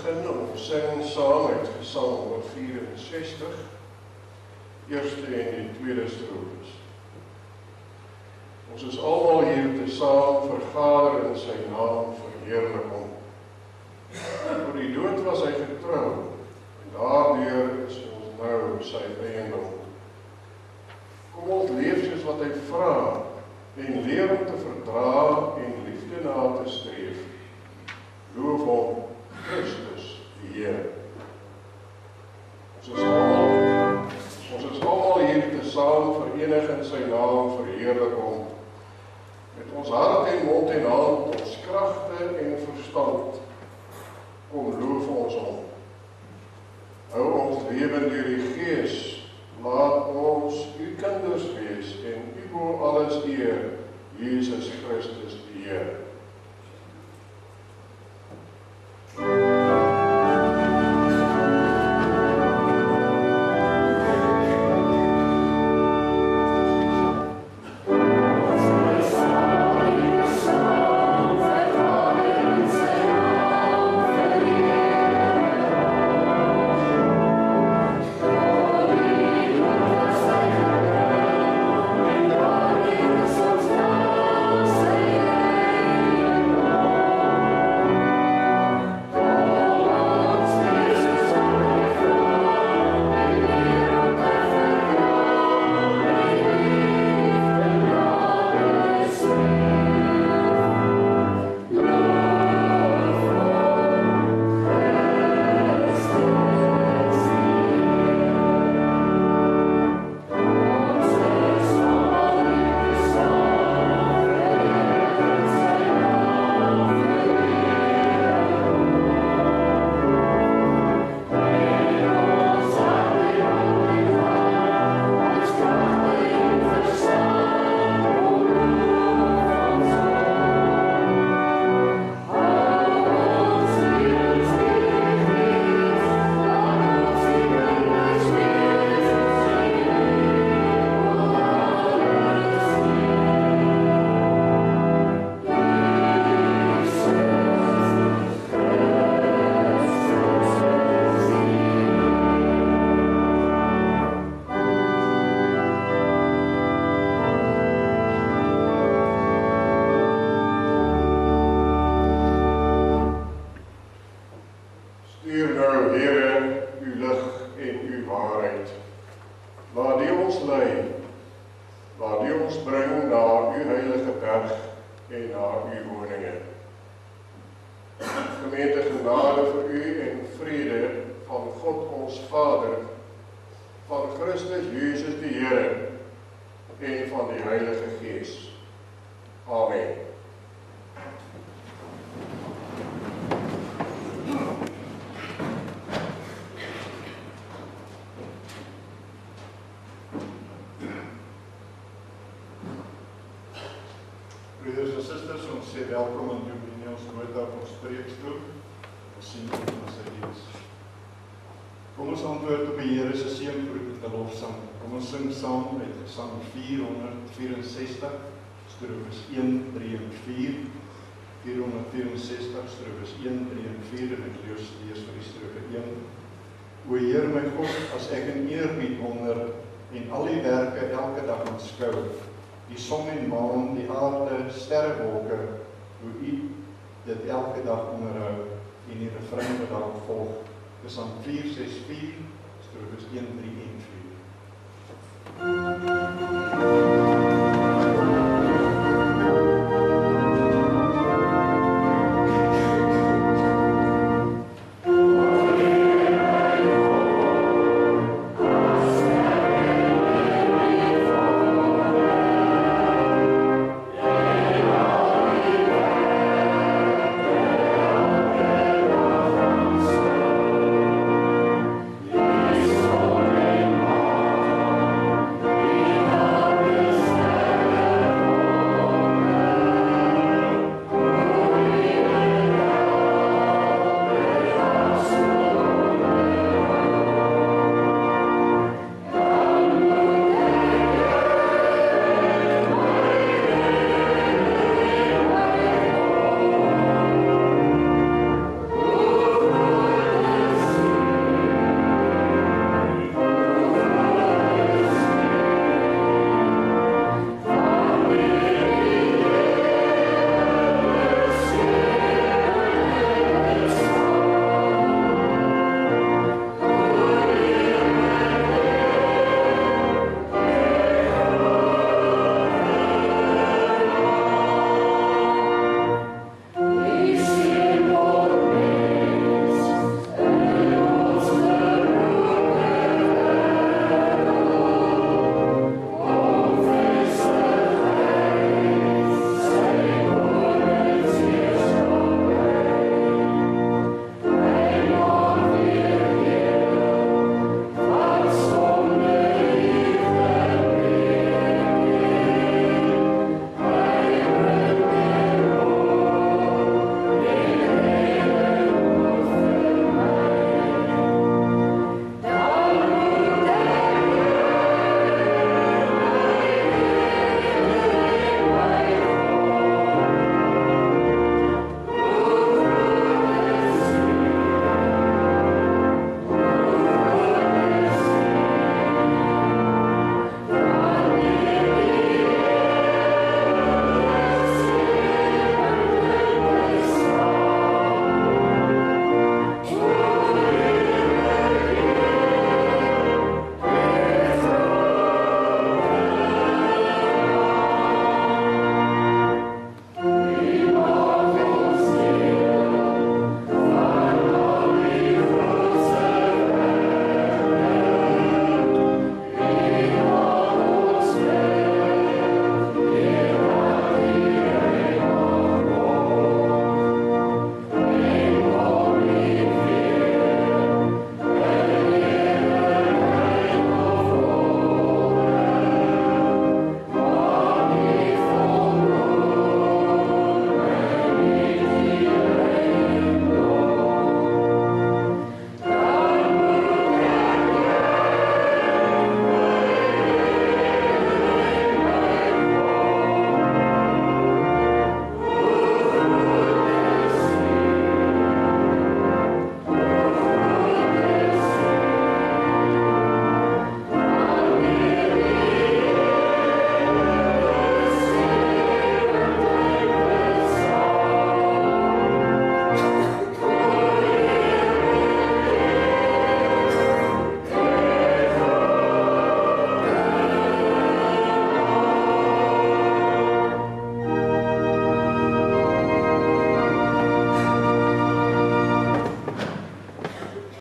begin ons sing saam met Gesang 164, eerste en die tweede strofes. Ons is almal hier tesaam vergader in sy naam verheerlik hom. Voor die dood was hy getrou, en daardeur is ons nou sy eiendom. Kom ons leef soos wat hy vra, en leer om te verdra en liefde na te streef. Loof hom, Christus, die Heer. Ons is almal hier tesaam verenig in sy naam verheerlik hom. Met ons hart en mond en hand, ons kragte en verstand, kom loof ons hom. Hou ons lewe deur die Gees, laat ons u kinders wees en u bo alles eer, Jesus Christus die Heer. Broeders en susters, ons sê welkom aan Dominee ons nota op ons preekstoel. Ons sien ons sy diens. Kom ons antwoord op die Here se seëngroet met 'n lofsang. Kom ons sing saam met Gesang 464, strofes 1, 3 en 4. 464, strofes 1, 3 en 4 en ek lees vir die strofe 1. O Heer my God, as ek in eerbied wonder en al die werke elke dag aanskou, die son en maan, die aarde, sterrewolke, hoe u dit elke dag onderhou en die refrein wat daarop volg. Gesang 464, strofes 1, 3 en 4.